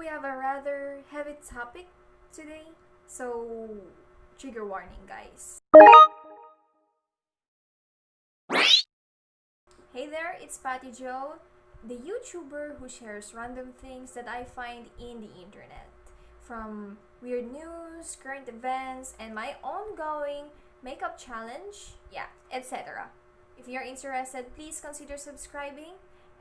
we have a rather heavy topic today, so trigger warning, guys. Hey there, it's Patty Joe, the YouTuber who shares random things that I find in the internet. From weird news, current events, and my ongoing makeup challenge, etc. If you're interested, please consider subscribing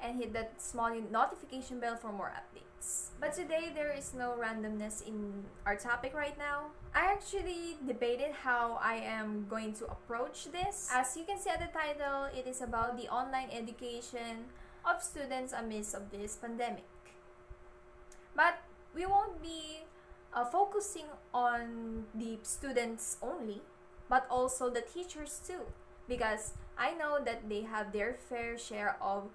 and hit that small notification bell for more updates. But today, there is no randomness in our topic right now. I actually debated how I am going to approach this. As you can see at the title, it is about the online education of students amidst of this pandemic. But we won't be focusing on the students only, but also the teachers too, because I know that they have their fair share of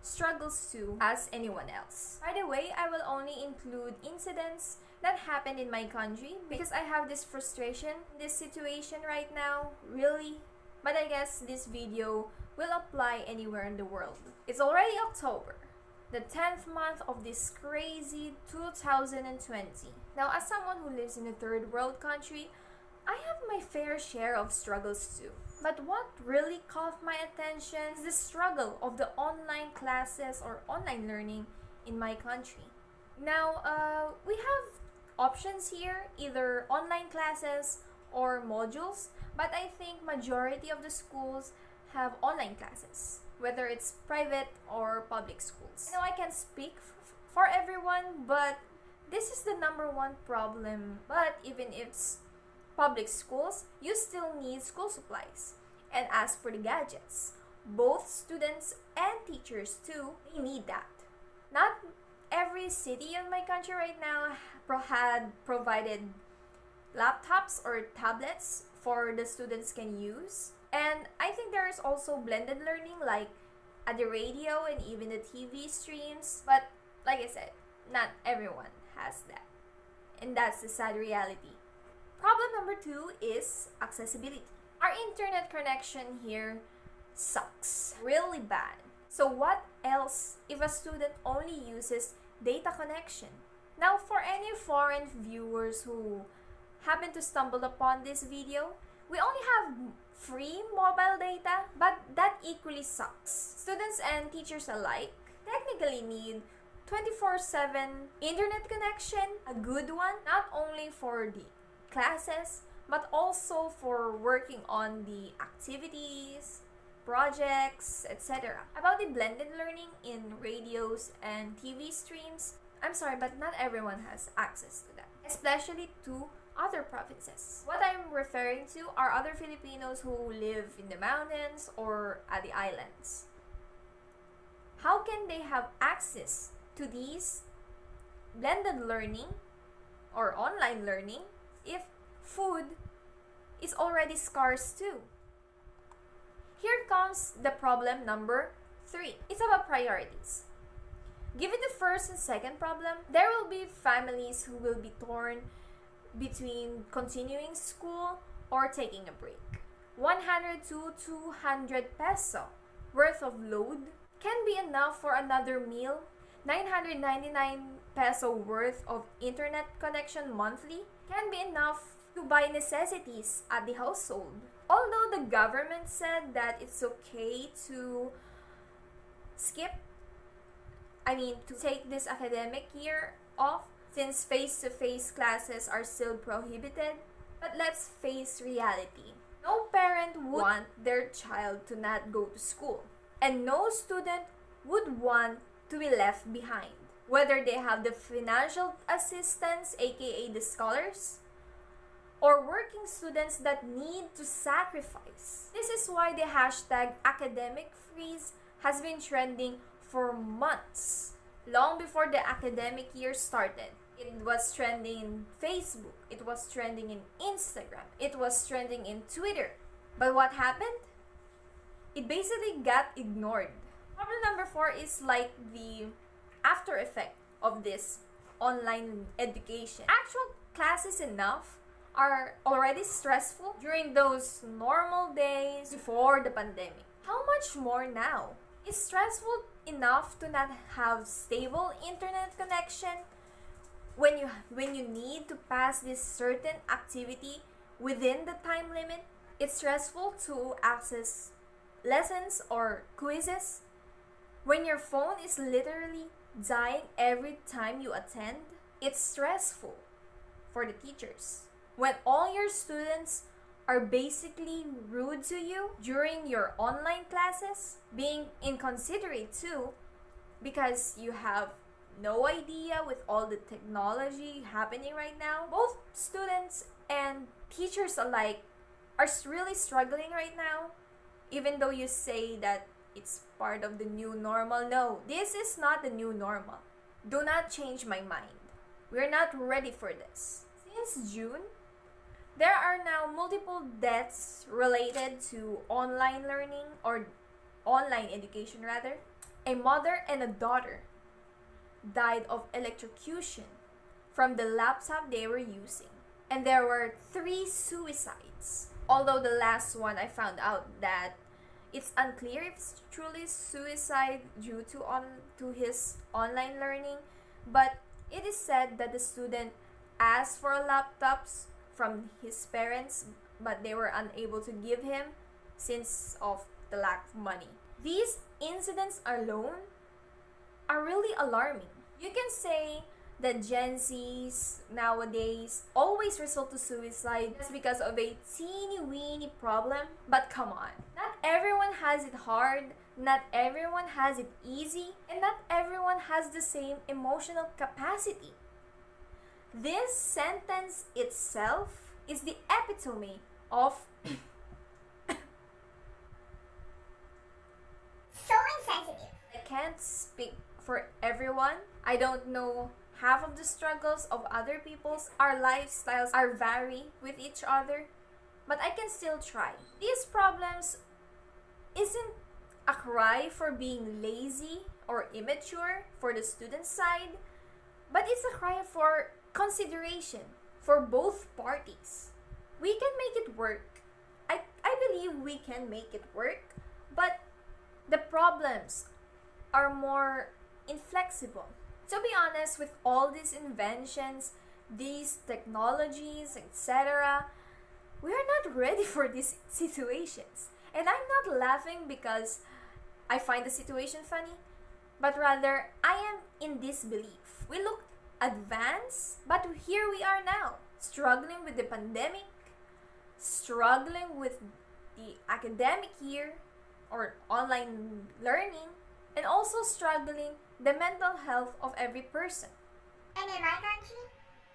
struggles too, as anyone else. By the way, I will only include incidents that happened in my country because I have this frustration in this situation right now, really. But I guess this video will apply anywhere in the world. It's already October, the 10th month of this crazy 2020. Now, as someone who lives in a third world country, I have my fair share of struggles too. But what really caught my attention is the struggle of the online classes or online learning in my country. Now, we have options here, either online classes or modules, but I think majority of the schools have online classes, whether it's private or public schools. I know I can speak for everyone, but this is the number one problem. But even if it's public schools, you still need school supplies. And as for the gadgets, both students and teachers too, they need that. Not every city in my country right now had provided laptops or tablets for the students can use. And I think there is also blended learning, like at the radio and even the TV streams. But like I said, not everyone has that. And that's the sad reality. Problem number 2 is accessibility. Our internet connection here sucks really bad. So what else if a student only uses data connection? Now, for any foreign viewers who happen to stumble upon this video, we only have free mobile data, but that equally sucks. Students and teachers alike technically need 24/7 internet connection, a good one, not only for the classes, but also for working on the activities, projects, etc. About the blended learning in radios and TV streams, I'm sorry, but not everyone has access to that, especially to other provinces. What I'm referring to are other Filipinos who live in the mountains or at the islands. How can they have access to these blended learning or online learning if food is already scarce too? Here comes the problem number 3. It's about priorities. Given the first and second problem, there will be families who will be torn between continuing school or taking a break. 100 to 200 peso worth of load can be enough for another meal. 999 peso worth of internet connection monthly can be enough to buy necessities at the household. Although the government said that it's okay to take this academic year off since face-to-face classes are still prohibited, but let's face reality. No parent would want their child to not go to school, and no student would want to be left behind, whether they have the financial assistance, aka the scholars, or working students that need to sacrifice. This is why the hashtag academic freeze has been trending for months, long before the academic year started. It was trending in Facebook, it was trending in Instagram, it was trending in Twitter. But what happened? It basically got ignored. Problem number 4 is like the after effect of this online education. Actual classes enough are already stressful during those normal days before the pandemic. How much more now? It's stressful enough to not have stable internet connection when you need to pass this certain activity within the time limit. It's stressful to access lessons or quizzes when your phone is literally dying every time you attend. It's stressful for the teachers when all your students are basically rude to you during your online classes, being inconsiderate too, because you have no idea with all the technology happening right now. Both students and teachers alike are really struggling right now, even though you say that it's part of the new normal. No, this is not the new normal. Do not change my mind. We're not ready for this. Since June, there are now multiple deaths related to online learning or online education rather. A mother and a daughter died of electrocution from the laptop they were using. And there were 3 suicides. Although the last one I found out that it's unclear if it's truly suicide due to his online learning, but it is said that the student asked for laptops from his parents, but they were unable to give him since of the lack of money. These incidents alone are really alarming. You can say that Gen Zs nowadays always resort to suicide just because of a teeny weeny problem, but come on. Not everyone has it hard, not everyone has it easy, and not everyone has the same emotional capacity. This sentence itself is the epitome of so insensitive. I can't speak for everyone. I don't know half of the struggles of other people's. Our lifestyles are vary with each other, but I can still try. These problems isn't a cry for being lazy or immature for the student side, but it's a cry for consideration for both parties. We can make it work. I believe we can make it work, but the problems are more inflexible. To be honest, with all these inventions, these technologies, etc., we are not ready for these situations. And I'm not laughing because I find the situation funny, but rather I am in disbelief. We look advanced, but here we are now, struggling with the pandemic, struggling with the academic year or online learning, and also struggling the mental health of every person. And in my country,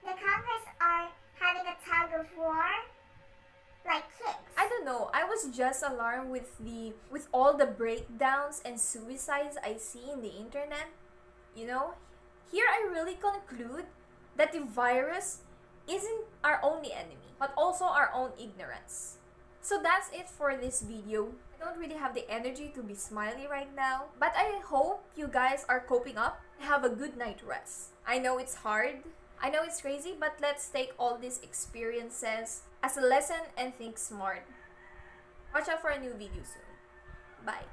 the Congress are having a tug of war like kids. I don't know, I was just alarmed with all the breakdowns and suicides I see in the internet. You know, here I really conclude that the virus isn't our only enemy, but also our own ignorance. So that's it for this video. I don't really have the energy to be smiley right now, but I hope you guys are coping up and have a good night rest. I know it's hard, I know it's crazy, but let's take all these experiences as a lesson and think smart. Watch out for a new video soon. Bye.